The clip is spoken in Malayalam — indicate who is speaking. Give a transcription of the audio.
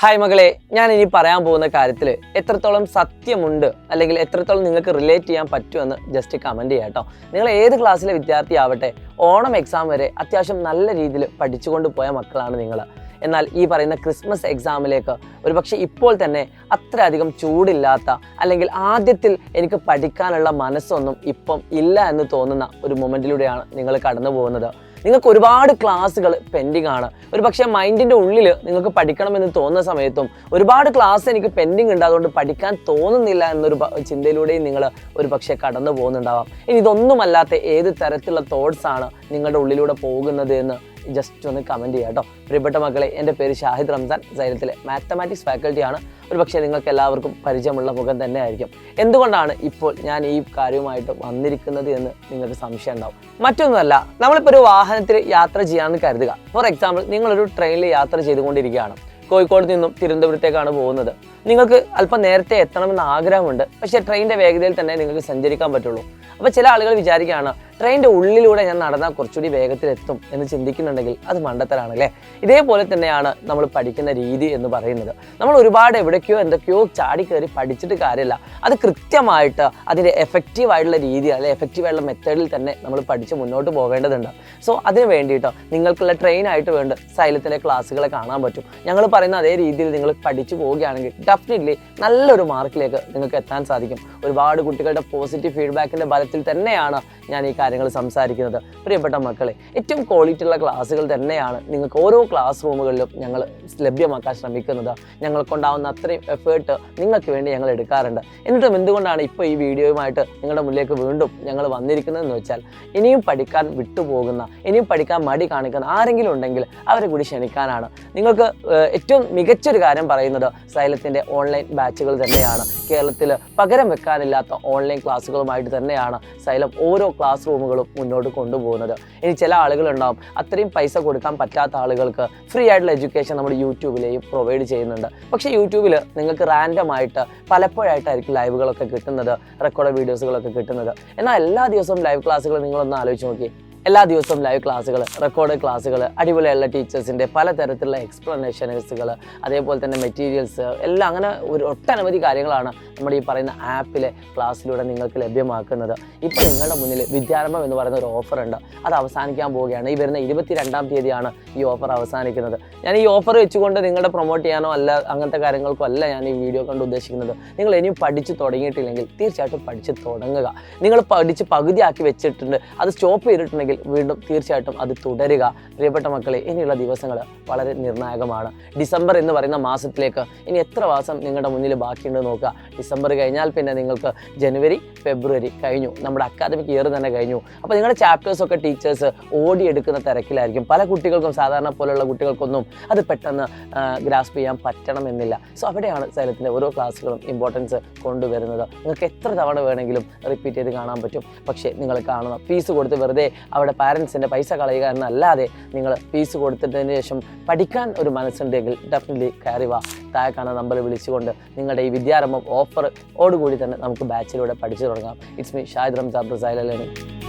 Speaker 1: ഹായ് മകളെ, ഞാൻ ഇനി പറയാൻ പോകുന്ന കാര്യത്തിൽ എത്രത്തോളം സത്യമുണ്ട് അല്ലെങ്കിൽ എത്രത്തോളം നിങ്ങൾക്ക് റിലേറ്റ് ചെയ്യാൻ പറ്റുമെന്ന് ജസ്റ്റ് കമൻറ്റ് ചെയ്യാം കേട്ടോ. നിങ്ങൾ ഏത് ക്ലാസ്സിലെ വിദ്യാർത്ഥി ആവട്ടെ, ഓണം എക്സാം വരെ അത്യാവശ്യം നല്ല രീതിയിൽ പഠിച്ചുകൊണ്ട് പോയ മക്കളാണ് നിങ്ങൾ. എന്നാൽ ഈ പറയുന്ന ക്രിസ്മസ് എക്സാമിലേക്ക് ഒരുപക്ഷെ ഇപ്പോൾ തന്നെ അത്രയധികം ചൂടില്ലാത്ത അല്ലെങ്കിൽ ആദ്യത്തിൽ എനിക്ക് പഠിക്കാനുള്ള മനസ്സൊന്നും ഇപ്പം ഇല്ല എന്ന് തോന്നുന്ന ഒരു മൊമെൻറ്റിലൂടെയാണ് നിങ്ങൾ കടന്നു പോകുന്നത്. നിങ്ങൾക്ക് ഒരുപാട് ക്ലാസ്സുകൾ പെൻഡിങ് ആണ്. ഒരു പക്ഷേ മൈൻഡിൻ്റെ ഉള്ളിൽ നിങ്ങൾക്ക് പഠിക്കണമെന്ന് തോന്നുന്ന സമയത്തും ഒരുപാട് ക്ലാസ് എനിക്ക് പെൻഡിങ് ഉണ്ട്, അതുകൊണ്ട് പഠിക്കാൻ തോന്നുന്നില്ല എന്നൊരു ചിന്തയിലൂടെയും നിങ്ങൾ ഒരു പക്ഷേ കടന്നു പോകുന്നുണ്ടാവാം. ഇനി ഇതൊന്നുമല്ലാത്ത ഏത് തരത്തിലുള്ള തോട്ട്സാണ് നിങ്ങളുടെ ഉള്ളിലൂടെ പോകുന്നത് എന്ന് ജസ്റ്റ് ഒന്ന് കമൻറ്റ് ചെയ്യാം കേട്ടോ. പ്രിയപ്പെട്ട മക്കളെ, എൻ്റെ പേര് ഷാഹിദ് റംസാൻ, സൈലത്തിലെ മാത്തമാറ്റിക്സ് ഫാക്കൽറ്റിയാണ്. ഒരു പക്ഷേ നിങ്ങൾക്ക് എല്ലാവർക്കും പരിചയമുള്ള മുഖം തന്നെ ആയിരിക്കും. എന്തുകൊണ്ടാണ് ഇപ്പോൾ ഞാൻ ഈ കാര്യവുമായിട്ട് വന്നിരിക്കുന്നത് എന്ന് നിങ്ങൾക്ക് സംശയം ഉണ്ടാവും. മറ്റൊന്നുമല്ല, നമ്മളിപ്പോൾ ഒരു വാഹനത്തിൽ യാത്ര ചെയ്യാമെന്ന് കരുതുക. ഫോർ എക്സാമ്പിൾ, നിങ്ങളൊരു ട്രെയിനിൽ യാത്ര ചെയ്തുകൊണ്ടിരിക്കുകയാണ്. കോഴിക്കോട് നിന്നും തിരുവനന്തപുരത്തേക്കാണ് പോകുന്നത്. നിങ്ങൾക്ക് അല്പം നേരത്തെ എത്തണമെന്ന് ആഗ്രഹമുണ്ട്, പക്ഷേ ട്രെയിനിൻ്റെ വേഗതയിൽ തന്നെ നിങ്ങൾക്ക് സഞ്ചരിക്കാൻ പറ്റുള്ളൂ. അപ്പോൾ ചില ആളുകൾ വിചാരിക്കുകയാണ്, ട്രെയിനിൻ്റെ ഉള്ളിലൂടെ ഞാൻ നടന്നാൽ കുറച്ചുകൂടി വേഗത്തിലെത്തും എന്ന് ചിന്തിക്കുന്നുണ്ടെങ്കിൽ അത് മണ്ടത്തരാണല്ലേ. ഇതേപോലെ തന്നെയാണ് നമ്മൾ പഠിക്കുന്ന രീതി എന്ന് പറയുന്നത്. നമ്മൾ ഒരുപാട് എവിടേക്കോ എന്തൊക്കെയോ ചാടി കയറി പഠിച്ചിട്ട് കാര്യമില്ല. അത് കൃത്യമായിട്ട് അതിൻ്റെ എഫക്റ്റീവായിട്ടുള്ള രീതി അല്ലെങ്കിൽ എഫക്റ്റീവായിട്ടുള്ള മെത്തേഡിൽ തന്നെ നമ്മൾ പഠിച്ച് മുന്നോട്ട് പോവേണ്ടതുണ്ട്. സോ അതിന് വേണ്ടിയിട്ട് നിങ്ങൾക്കുള്ള ട്രെയിനായിട്ട് വേണ്ട സൈലത്തിൻ്റെ ക്ലാസ്സുകളെ കാണാൻ പറ്റും. ഞങ്ങൾ പറയുന്ന അതേ രീതിയിൽ നിങ്ങൾ പഠിച്ചു പോവുകയാണെങ്കിൽ ഡെഫിനറ്റ്ലി നല്ലൊരു മാർക്കിലേക്ക് നിങ്ങൾക്ക് എത്താൻ സാധിക്കും. ഒരുപാട് കുട്ടികളുടെ പോസിറ്റീവ് ഫീഡ്ബാക്കിൻ്റെ ബലത്തിൽ തന്നെയാണ് ഞാൻ ഈ കാര്യങ്ങൾ സംസാരിക്കുന്നത്. പ്രിയപ്പെട്ട മക്കളെ, ഏറ്റവും ക്വാളിറ്റി ഉള്ള ക്ലാസ്സുകൾ തന്നെയാണ് നിങ്ങൾക്ക് ഓരോ ക്ലാസ് റൂമുകളിലും ഞങ്ങൾ ലഭ്യമാക്കാൻ ശ്രമിക്കുന്നത്. ഞങ്ങൾക്കുണ്ടാവുന്ന അത്രയും എഫേർട്ട് നിങ്ങൾക്ക് വേണ്ടി ഞങ്ങൾ എടുക്കാറുണ്ട്. എന്നിട്ടും എന്തുകൊണ്ടാണ് ഇപ്പോൾ ഈ വീഡിയോയുമായിട്ട് നിങ്ങളുടെ മുന്നിലേക്ക് വീണ്ടും ഞങ്ങൾ വന്നിരിക്കുന്നതെന്ന് വെച്ചാൽ, ഇനിയും പഠിക്കാൻ വിട്ടുപോകുന്ന, ഇനിയും പഠിക്കാൻ മടി കാണിക്കുന്ന ആരെങ്കിലും ഉണ്ടെങ്കിൽ അവരെ കൂടി ക്ഷണിക്കാനാണ്. നിങ്ങൾക്ക് ഏറ്റവും മികച്ചൊരു കാര്യം പറയുന്നത് സൈലത്തിൻ്റെ ഓൺലൈൻ ബാച്ചുകൾ തന്നെയാണ്. കേരളത്തിൽ പകരം വെക്കാനില്ലാത്ത ഓൺലൈൻ ക്ലാസ്സുകളുമായിട്ട് തന്നെയാണ് സൈലം ഓരോ ക്ലാസ് റൂമുകളും മുന്നോട്ട് കൊണ്ടുപോകുന്നത്. ഇനി ചില ആളുകളുണ്ടാവും, അത്രയും പൈസ കൊടുക്കാൻ പറ്റാത്ത ആളുകൾക്ക് ഫ്രീ ആയിട്ടുള്ള എഡ്യൂക്കേഷൻ നമ്മൾ യൂട്യൂബിലെയും പ്രൊവൈഡ് ചെയ്യുന്നുണ്ട്. പക്ഷേ യൂട്യൂബിൽ നിങ്ങൾക്ക് റാൻഡമായിട്ട് പലപ്പോഴായിട്ടായിരിക്കും ലൈവുകളൊക്കെ കിട്ടുന്നത്, റെക്കോർഡ് വീഡിയോസുകളൊക്കെ കിട്ടുന്നത്. എന്നാൽ എല്ലാ ദിവസവും ലൈവ് ക്ലാസ്സുകൾ നിങ്ങളൊന്ന് ആലോചിച്ച് നോക്കി. എല്ലാ ദിവസവും ലൈവ് ക്ലാസ്സുകൾ, റെക്കോർഡ് ക്ലാസ്സുകൾ, അടിപൊളിയുള്ള ടീച്ചേഴ്സിൻ്റെ പലതരത്തിലുള്ള എക്സ്പ്ലനേഷൻസുകൾ, അതേപോലെ തന്നെ മെറ്റീരിയൽസ് എല്ലാം, അങ്ങനെ ഒരു ഒട്ടനവധി കാര്യങ്ങളാണ് നമ്മുടെ ഈ പറയുന്ന ആപ്പിലെ ക്ലാസ്സിലൂടെ നിങ്ങൾക്ക് ലഭ്യമാക്കുന്നത്. ഇപ്പോൾ നിങ്ങളുടെ മുന്നിൽ വിദ്യാരംഭം എന്ന് പറയുന്ന ഒരു ഓഫറുണ്ട്. അത് അവസാനിക്കാൻ പോവുകയാണ്. ഈ വരുന്ന 22-ാം തീയതിയാണ് ഈ ഓഫർ അവസാനിക്കുന്നത്. ഞാൻ ഈ ഓഫർ വെച്ചുകൊണ്ട് നിങ്ങളുടെ പ്രൊമോട്ട് ചെയ്യാനോ അല്ല അങ്ങനത്തെ കാര്യങ്ങൾക്കോ അല്ല ഞാൻ ഈ വീഡിയോ കൊണ്ട് ഉദ്ദേശിക്കുന്നത്. നിങ്ങൾ ഇനിയും പഠിച്ച് തുടങ്ങിയിട്ടില്ലെങ്കിൽ തീർച്ചയായിട്ടും പഠിച്ച് തുടങ്ങുക. നിങ്ങൾ പഠിച്ച് പകുതിയാക്കി വെച്ചിട്ടുണ്ട്, അത് സ്റ്റോപ്പ് ചെയ്തിട്ടുണ്ടെങ്കിൽ വീണ്ടും തീർച്ചയായിട്ടും അത് തുടരുക. പ്രിയപ്പെട്ട മക്കളെ, ഇനിയുള്ള ദിവസങ്ങൾ വളരെ നിർണായകമാണ്. ഡിസംബർ എന്ന് പറയുന്ന മാസത്തിലേക്ക് ഇനി എത്ര മാസം നിങ്ങളുടെ മുന്നിൽ ബാക്കിയുണ്ടെന്ന് നോക്കുക. ഡിസംബർ കഴിഞ്ഞാൽ പിന്നെ നിങ്ങൾക്ക് ജനുവരി, ഫെബ്രുവരി കഴിഞ്ഞു, നമ്മുടെ അക്കാദമിക് ഇയർ തന്നെ കഴിഞ്ഞു. അപ്പോൾ നിങ്ങളുടെ ചാപ്റ്റേഴ്സൊക്കെ ടീച്ചേഴ്സ് ഓടിയെടുക്കുന്ന തിരക്കിലായിരിക്കും. പല കുട്ടികൾക്കും, സാധാരണ പോലെയുള്ള കുട്ടികൾക്കൊന്നും അത് പെട്ടെന്ന് ഗ്രാസ്പ് ചെയ്യാൻ പറ്റണമെന്നില്ല. സോ അവിടെയാണ് സൈലത്തിൻ്റെ ഓരോ ക്ലാസ്സുകളും ഇമ്പോർട്ടൻസ് കൊണ്ടുവരുന്നത്. നിങ്ങൾക്ക് എത്ര തവണ വേണമെങ്കിലും റിപ്പീറ്റ് ചെയ്ത് കാണാൻ പറ്റും. പക്ഷേ നിങ്ങൾ കാണുന്ന ഫീസ് കൊടുത്ത് വെറുതെ അവിടെ പാരൻസിൻ്റെ പൈസ കളയുക എന്നല്ലാതെ നിങ്ങൾ ഫീസ് കൊടുത്തതിന് ശേഷം പഠിക്കാൻ ഒരു മനസ്സുണ്ടെങ്കിൽ ഡെഫിനറ്റ്ലി കയറി വാ. താഴെ കാണുന്ന നമ്പർ വിളിച്ചുകൊണ്ട് നിങ്ങളുടെ ഈ വിദ്യാരംഭം ഓഫറോടുകൂടി തന്നെ നമുക്ക് ബാച്ചിലൂടെ പഠിച്ചു തുടങ്ങാം. It's me Shahid Ramzan, xylem learning.